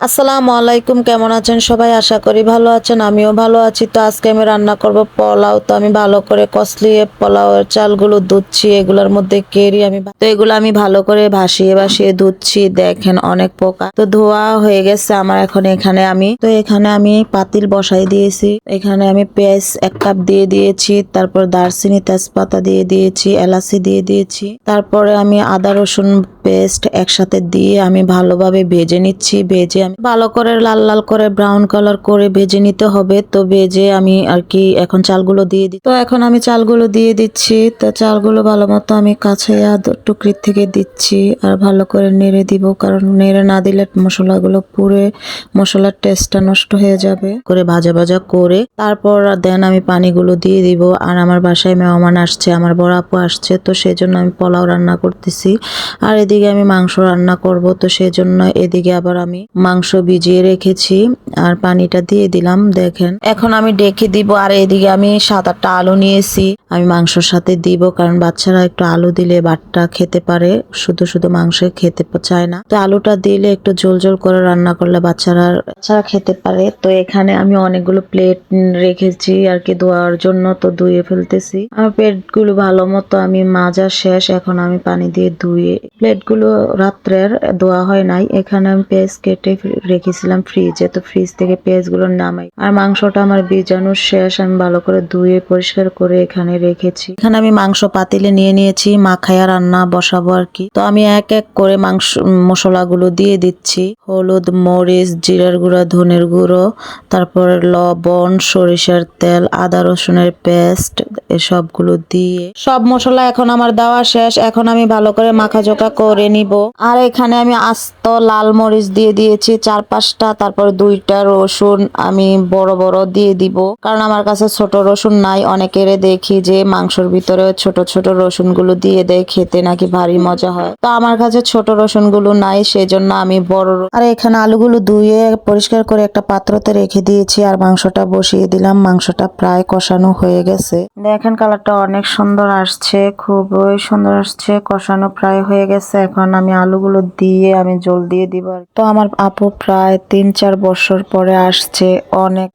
আসসালামু আলাইকুম, কেমন আছেন সবাই? আশা করি ভালো আছেন, আমিও ভালো আছি। তো আজকে আমি রান্না করব পোলাও। তো আমি ভালো করে কসলিয়ে পোলাওয়ের চালগুলো ধুচ্ছি, এগুলোর মধ্যে কেরি তো এগুলো আমি ভালো করে ভাসিয়ে ভাসিয়ে ধুচ্ছি। দেখেন অনেক পোকা। তো ধোয়া হয়ে গেছে আমার। এখানে আমি পাতিল বসাই দিয়েছি। এখানে আমি পেঁয়াজ 1 কাপ দিয়ে দিয়েছি, তারপর দারচিনি তেজপাতা দিয়ে দিয়েছি, এলাচি দিয়ে দিয়েছি, তারপরে আমি আদা রসুন পেস্ট একসাথে দিয়ে আমি ভালোভাবে ভেজে নিচ্ছি। ভেজে আমি ভালো করে লাল লাল করে ব্রাউন কালার করে ভেজে নিতে হবে। তো ভেজে আমি আর কি এখন চালগুলো দিয়ে দিই। তো এখন আমি চালগুলো দিয়ে দিচ্ছি। তো চালগুলো ভালো মতো আমি কাছে টুকরি থেকে দিচ্ছি আর ভালো করে নেড়ে দিব, কারণ নেড়ে না দিলে মশলাগুলো পুড়ে মশলার টেস্টটা নষ্ট হয়ে যাবে। করে ভাজা ভাজা করে তারপর দেন আমি পানিগুলো দিয়ে দিব। আর আমার বাসায় মেহমান আসছে, আমার বড় আপু আসছে, তো সেজন্য আমি পোলাও রান্না করতেছি। আর এদিকে আমি মাংস রান্না করব, তো সেজন্য এদিকে আবার আমি মাংস ভিজিয়ে রেখেছি আর পানিটা দিয়ে দিলাম। দেখেন এখন আমি ডেকে দিব। আর এদিকে আমি 7-8টা আলু নিয়েছি, আমি মাংসর সাথে দিব, কারণ বাচ্চারা একটু আলু দিলে ভাতটা খেতে পারে, শুধু শুধু মাংস খেতে চায় না। তো আলুটা দিলে একটু ঝোল ঝোল করে রান্না করলে বাচ্চারা খেতে পারে। তো এখানে আমি অনেকগুলো প্লেট রেখেছি আর কি ধোয়ার জন্য, তো ধুয়ে ফেলতেছি। আমার প্লেটগুলো ভালো মতো আমি মাজা শেষ, এখন আমি পানি দিয়ে ধুয়ে প্লেটগুলো রাত্রের ধোয়া হয় নাই। এখানে আমি পেঁয়াজ কেটে রেখেছিলাম ফ্রিজে, তো ফ্রিজ থেকে পেঁয়াজগুলো নামাই। আর মাংসটা আমার ভিজানো শেষ, আমি ভালো করে ধুয়ে পরিষ্কার করে এখানে রেখেছি। এখানে আমি মাংস পাতিলে নিয়ে নিয়েছি, মাখায়া রান্না বসাবো আর কি। তো আমি এক এক করে মাংস মশলাগুলো দিয়ে দিচ্ছি। হলুদ, মরিচ, জিরার গুঁড়া, ধনের গুঁড়ো, তারপর লবণ, সরিষার তেল, আদা রসুনের পেস্ট, এসবগুলো দিয়ে সব মশলা এখন আমার দেওয়া শেষ। এখন আমি ভালো করে মাখাজোকা করে নিব। আর এখানে আমি আস্ত লাল মরিচ দিয়ে দিয়েছি 4-5টা, তারপর 2টা রসুন আমি বড় বড় দিয়ে দিব, কারণ আমার কাছে ছোট রসুন নাই। অনেকের দেখি যে মাংসর ভিতরে ছোট ছোট রসুন গুলো দিয়ে দেয়, খেতে নাকি ভারী মজা হয়। তো আমার কাছে ছোট রসুন গুলো নাই, সেজন্য আমি বড়। আর এখানে আলুগুলো ধুয়ে পরিষ্কার করে একটা পাত্রতে রেখে দিয়েছি আর মাংসটা বসিয়ে দিলাম। মাংসটা প্রায় কষানো হয়ে গেছে। দেখেন কালারটা অনেক সুন্দর আসছে, খুবই সুন্দর আসছে। কষানো প্রায় হয়ে গেছে। এখন আমি আলুগুলো দিয়ে আমি জল দিয়ে দিব। তো আমার আপু প্রায় 3-4 বছর পরে আসছে। অনেক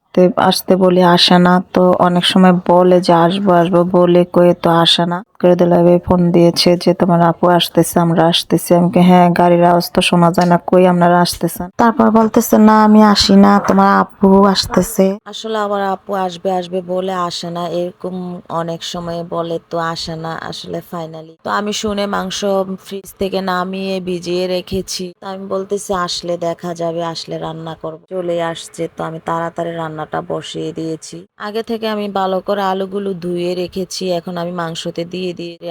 আসতে বলে আসে না, তো অনেক সময় বলে যে আসবো আসবো বলে কয়ে তো আসে না। করে দিলে ফোন দিয়েছে যে তোমার আপু আসতেছে, আমরা আসতেছি। আমি হ্যাঁ, গাড়ির আওয়াজ তো শোনা যায় না, কই আপনারা আসতেছেন? তারপর বলতেছে না আমি আসি না, তোমার আপু আসতেছে। আসলে আমার আপু আসবে আসবে বলে আসে না, এরকম অনেক সময় বলে তো আসে না। আসলে ফাইনালি তো আমি শুনে মাংস ফ্রিজ থেকে নামিয়ে ভিজিয়ে রেখেছি। তো আমি বলতেছি আসলে দেখা যাবে, আসলে রান্না করব। চলে আসছে, তো আমি তাড়াতাড়ি রান্নাটা বসিয়ে দিয়েছি। আগে থেকে আমি ভালো করে আলুগুলো ধুয়ে রেখেছি। এখন আমি মাংসতে দিয়ে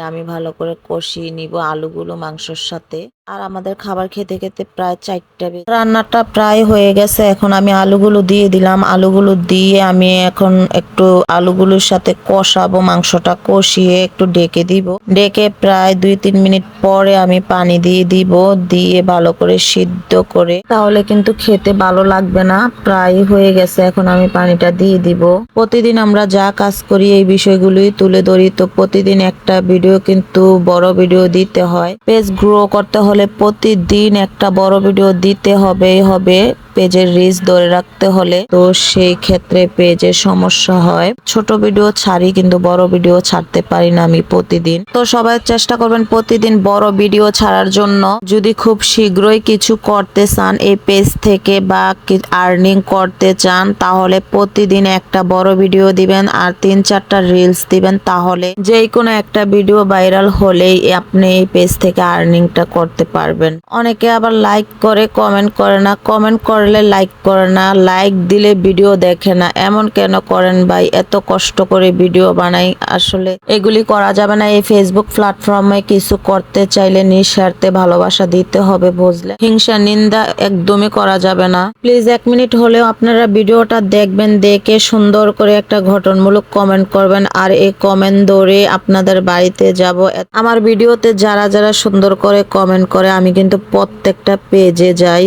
আমি ভালো করে কষিয়ে নিব আলুগুলো মাংসের সাথে। আর আমাদের খাবার খেতে খেতে প্রায় 4টা বেজে, রান্নাটা প্রায় হয়ে গেছে। এখন আমি আলুগুলো দিয়ে দিলাম। আলুগুলো দিয়ে আমি এখন একটু আলুগুলোর সাথে কষাবো। মাংসটা কষিয়ে একটু ডেকে দিব। ডেকে প্রায় 2-3 মিনিট পরে আমি পানি দিয়ে দিব। দিয়ে ভালো করে সিদ্ধ করে, তাহলে কিন্তু খেতে ভালো লাগবে না। প্রায় হয়ে গেছে, এখন আমি পানিটা দিয়ে দিব। প্রতিদিন আমরা যা কাজ করি এই বিষয়গুলোই তুলে ধরি। তো প্রতিদিন একটা ভিডিও কিন্তু বড় ভিডিও দিতে হয়। পেজ গ্রো করতে হলে প্রতিদিন একটা বড় ভিডিও দিতে হবে পেজের রিচ ধরে রাখতে হলে। তো সেই ক্ষেত্রে পেজের সমস্যা হয়। ছোট ভিডিও ছাড়ি কিন্তু বড় ভিডিও ছাড়তে পারি না আমি প্রতিদিন। তো সবাই চেষ্টা করবেন প্রতিদিন বড় ভিডিও ছাড়ার জন্য। যদি খুব শীঘ্রই কিছু করতে চান এই পেজ থেকে বা আর্নিং করতে চান, তাহলে প্রতিদিন একটা বড় ভিডিও দিবেন আর 3-4টা রিলস দিবেন, তাহলে যে কোনো একটা ভিডিও ভাইরাল হলেই আপনি এই পেজ থেকে আর্নিংটা করতে পারবেন। অনেকে আবার লাইক করে কমেন্ট করে না, কমেন্ট করলে লাইক করে না, লাইক দিলে ভিডিও দেখে না। এমন কেন করেন ভাই? এত কষ্ট করে ভিডিও বানাই, আসলে এগুলি করা যাবে না। এই ফেসবুক প্ল্যাটফর্মে কিছু করতে চাইলে নিঃস্বার্থে ভালোবাসা দিতে হবে, বুঝলে? হিংসা নিন্দা একদমই করা যাবে না। প্লিজ 1 মিনিট হলেও আপনারা ভিডিওটা দেখবেন, দেখে সুন্দর করে একটা গঠনমূলক কমেন্ট করবেন। আর এই কমেন্ট ধরে আপনাদের বাড়িতে যাব। আমার ভিডিওতে যারা যারা সুন্দর করে কমেন্ট করে, আমি কিন্তু প্রত্যেকটা পেজে যাই,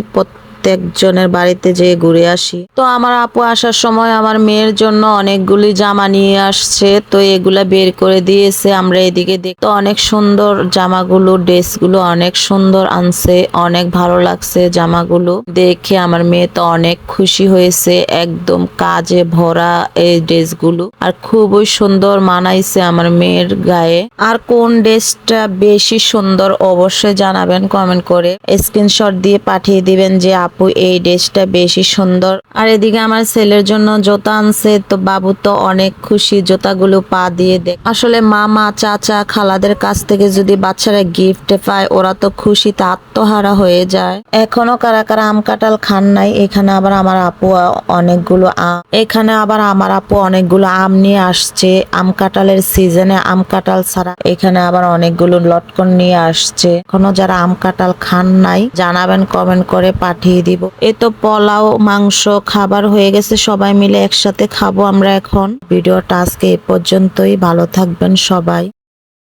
প্রত্যেকজনের বাড়িতে যেয়ে ঘুরে আসি। তো আমার আপু আসার সময় আমার মেয়ের জন্য অনেকগুলি জামা নিয়ে আসছে, তো এগুলা বের করে দিয়েছে। আমরা এদিকে দেখতে অনেক সুন্দর জামাগুলো, ড্রেসগুলো অনেক সুন্দর আনছে, অনেক ভালো লাগছে জামাগুলো দেখে। আমার মেয়ে তো অনেক খুশি হয়েছে, একদম কাজে ভরা এই ড্রেসগুলো, আর খুবই সুন্দর মানাইছে আমার মেয়ের গায়ে। আর কোন ড্রেসটা বেশি সুন্দর অবশ্যই জানাবেন কমেন্ট করে, স্ক্রিনশট দিয়ে পাঠিয়ে দিবেন যে আপু এই ড্রেসটা বেশি সুন্দর। আর এদিকে আমার ছেলের জন্য জুতা আনছে, তো বাবু তো অনেক খুশি জুতাগুলো পা দিয়ে দেখ। আসলে মামা চাচা খালাদের কাছ থেকে যদি বাচ্চারা গিফট পায় ওরা তো খুশিতে আত্মহারা হয়ে যায়। এখনো কারা কারা আম কাঁঠাল খান নাই? এখানে আবার আমার আপু অনেকগুলো আম নিয়ে আসছে। আম কাঁঠালের সিজনে আম কাঁঠাল ছাড়া এখানে আবার অনেকগুলো লটকন নিয়ে আসছে। এখনো যারা আম কাঁঠাল খান নাই জানাবেন কমেন্ট করে, পাঠিয়ে দিব। এ তো পোলাও মাংস খাবার হয়ে গেছে, সবাই মিলে একসাথে খাবো আমরা এখন। ভিডিওটা আজকে এ পর্যন্তই, ভালো থাকবেন সবাই।